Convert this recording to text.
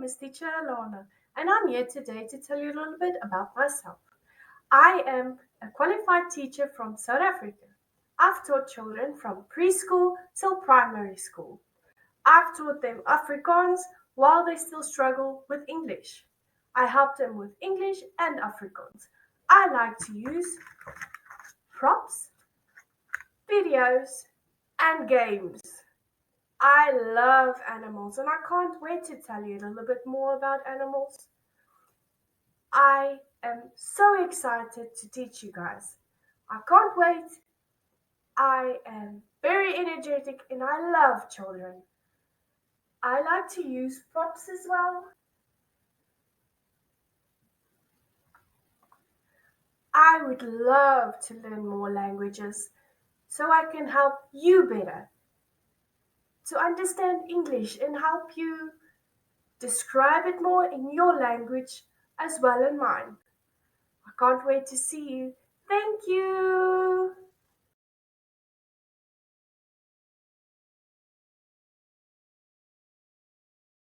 name is teacher Alana, and I'm here today to tell you a little bit about myself. I am a qualified teacher from South Africa. I've taught children from preschool till primary school. I've taught them Afrikaans while they still struggle with English. I help them with English and Afrikaans. I like to use props, videos, and games. I love animals and I can't wait to tell you a little bit more about animals. I am so excited to teach you guys. I can't wait. I am very energetic and I love children. I like to use props as well. I would love to learn more languages so I can help you better to understand English and help you describe it more in your language as well in mine. I can't wait to see you. Thank you.